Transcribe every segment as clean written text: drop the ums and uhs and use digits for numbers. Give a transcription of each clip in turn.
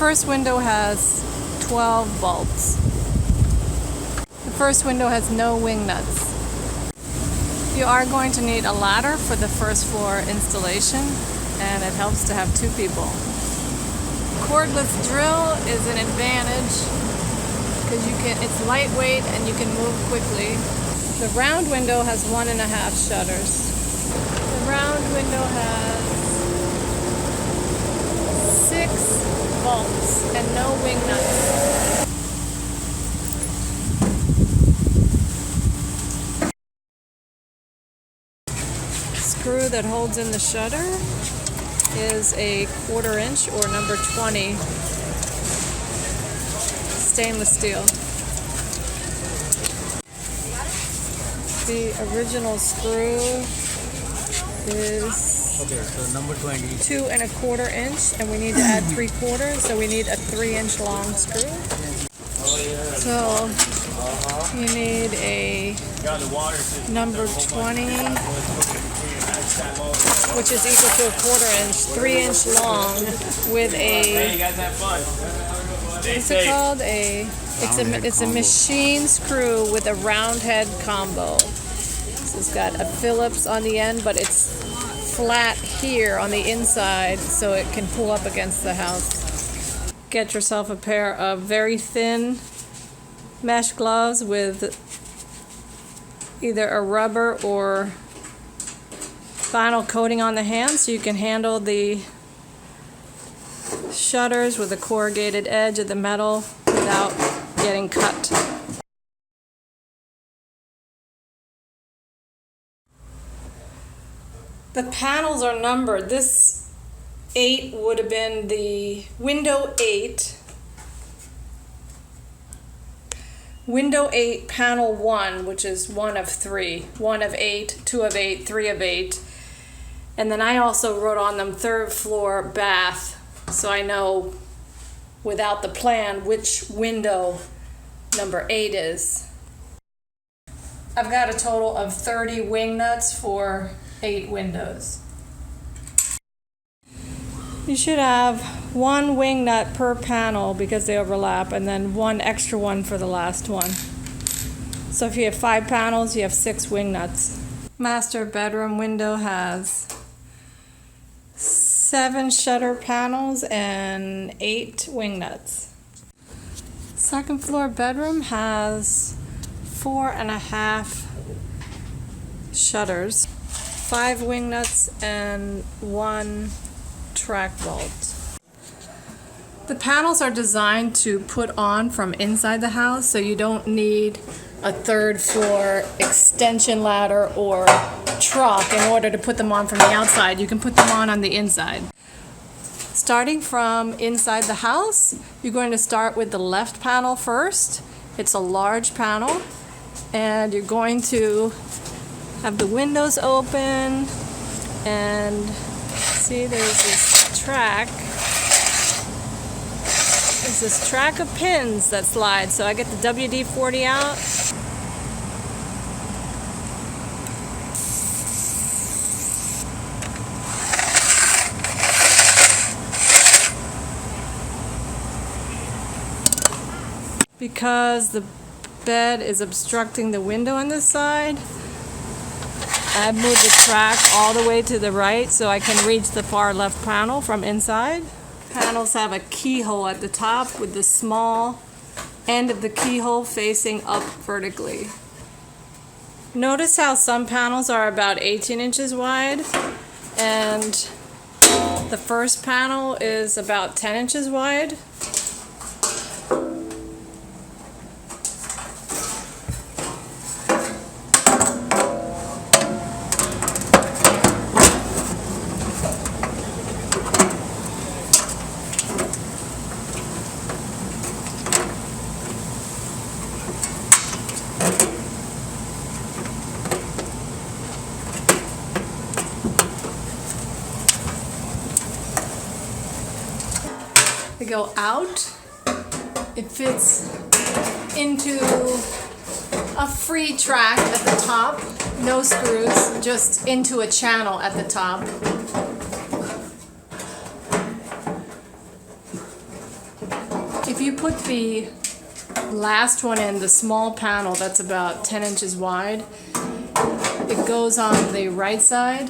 first window has 12 bolts. The first window has no wing nuts. You are going to need a ladder for the first floor installation, and it helps to have two people. Cordless drill is an advantage because it's lightweight and you can move quickly. The round window has 1.5 shutters. The round window has 6 bolts and no wing nuts. Screw that holds in the shutter is a 1/4 inch or number 20 stainless steel. The original screw is so number 20. 2¼ inch, and we need to add 3/4, so we need a 3-inch long screw. So you need a number 20, which is equal to a 1/4 inch, 3-inch long, with a, what's it called? It's a machine screw with a round head combo. So it's got a Phillips on the end, but it's flat here on the inside, so it can pull up against the house. Get yourself a pair of very thin mesh gloves with either a rubber or vinyl coating on the hands so you can handle the shutters with the corrugated edge of the metal without getting cut. The panels are numbered. This 8 would have been the window 8. Window 8, panel 1, which is 1 of 3. 1 of 8, 2 of 8, 3 of 8. And then I also wrote on them 3rd floor bath, so I know without the plan which window number 8 is. I've got a total of 30 wing nuts for 8 windows. You should have 1 wing nut per panel because they overlap, and then 1 extra one for the last one. So if you have 5 panels, you have 6 wing nuts. Master bedroom window has 7 shutter panels and 8 wing nuts. Second floor bedroom has 4.5 shutters, 5 wing nuts, and 1 track bolt. The panels are designed to put on from inside the house, so you don't need a 3rd floor extension ladder or truck in order to put them on from the outside. You can put them on the inside. Starting from inside the house, you're going to start with the left panel first. It's a large panel, and you're going to have the windows open, and see there's this track. There's this track of pins that slide, so I get the WD-40 out. Because the bed is obstructing the window on this side, I moved the track all the way to the right so I can reach the far left panel from inside. Panels have a keyhole at the top with the small end of the keyhole facing up vertically. Notice how some panels are about 18 inches wide, and the first panel is about 10 inches wide. They go out, it fits into a free track at the top, no screws, just into a channel at the top. put the last one in, the small panel that's about 10 inches wide, it goes on the right side.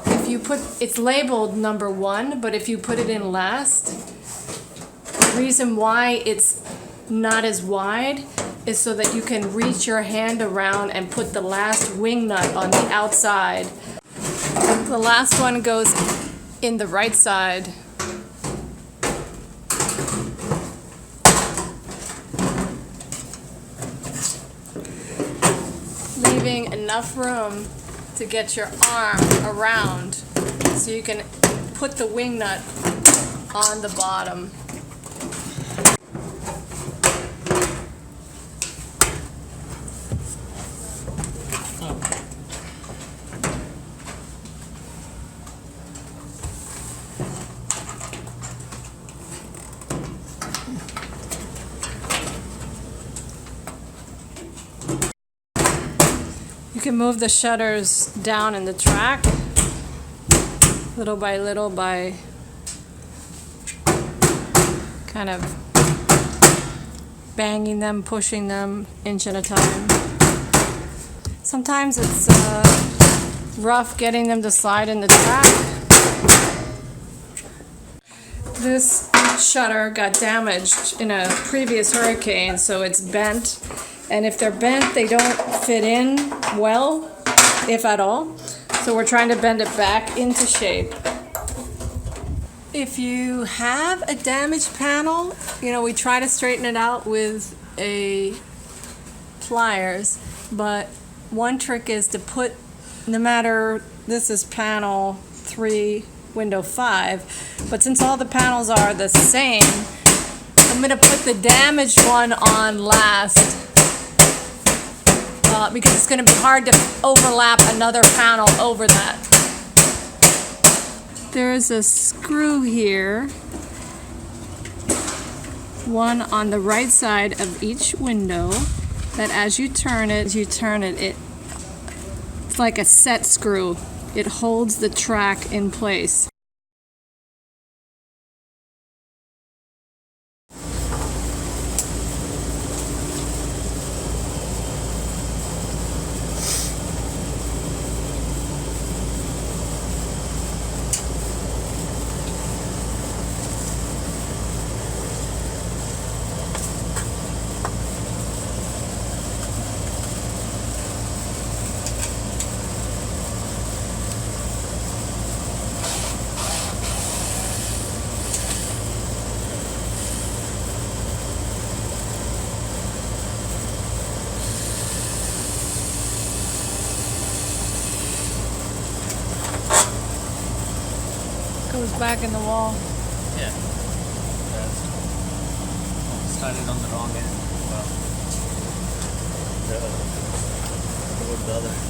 If you put, it's labeled number 1, but if you put it in last, the reason why it's not as wide is so that you can reach your hand around and put the last wing nut on the outside. The last one goes in the right side. Leaving enough room to get your arm around so you can put the wing nut on the bottom. You can move the shutters down in the track little by kind of banging them, pushing them inch at a time. Sometimes it's rough getting them to slide in the track. This shutter got damaged in a previous hurricane, so it's bent. And if they're bent, they don't fit in well, if at all. So we're trying to bend it back into shape. If you have a damaged panel, we try to straighten it out with a pliers. But one trick is to put, no matter, this is panel 3, window 5, but since all the panels are the same, I'm going to put the damaged one on last. Because it's going to be hard to overlap another panel over that. There's a screw here, one on the right side of each window, that as you turn it, it's like a set screw. It holds the track in place. Goes back in the wall. Yeah. Started on the wrong end. Wow. The other end.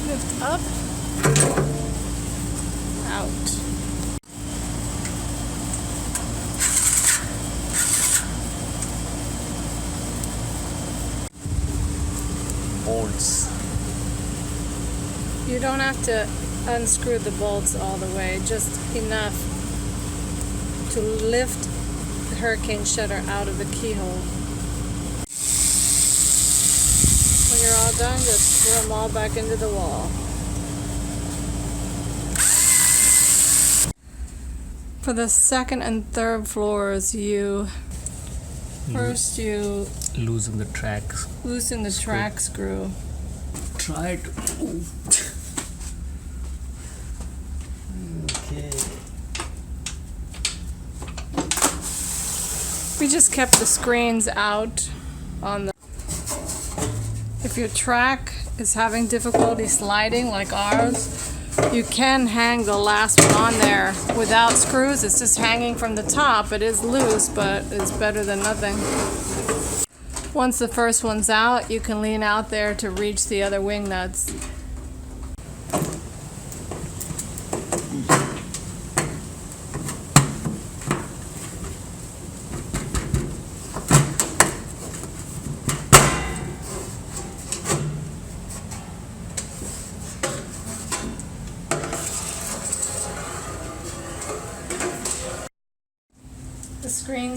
Lift up. Out. Bolts. You don't have to unscrew the bolts all the way, just enough to lift the hurricane shutter out of the keyhole. When you're all done, just screw them all back into the wall. For the second and third floors, first you Loosen the tracks. loosen the track screw. Try to move. Okay. We just kept the screens out on the... If your track is having difficulty sliding like ours, you can hang the last one on there without screws. It's just hanging from the top. It is loose, but it's better than nothing. Once the first one's out, you can lean out there to reach the other wing nuts.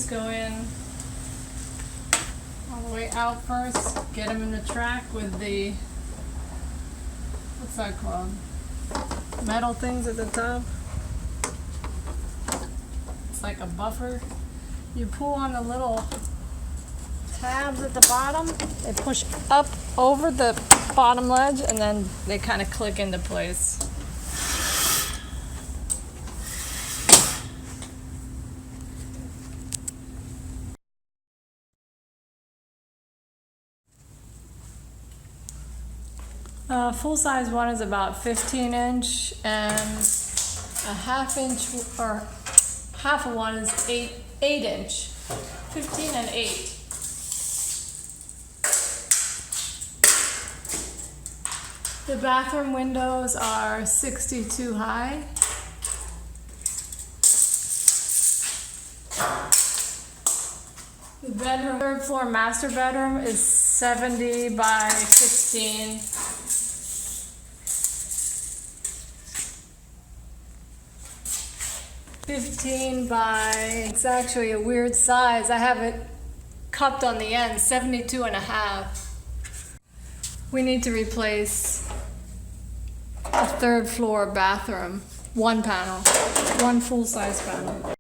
wings go in all the way out first. Get them in the track with the, what's that called? Metal things at the top. It's like a buffer. You pull on the little tabs at the bottom. They push up over the bottom ledge and then they kind of click into place. Full-size one is about 15 inch, and a half inch or half of one is 8 inch. 15 and 8. The bathroom windows are 62 high. The bedroom, third floor master bedroom is 70 by 16. It's actually a weird size. I have it cupped on the end, 72 and a half. We need to replace a third floor bathroom, one panel, one full-size panel.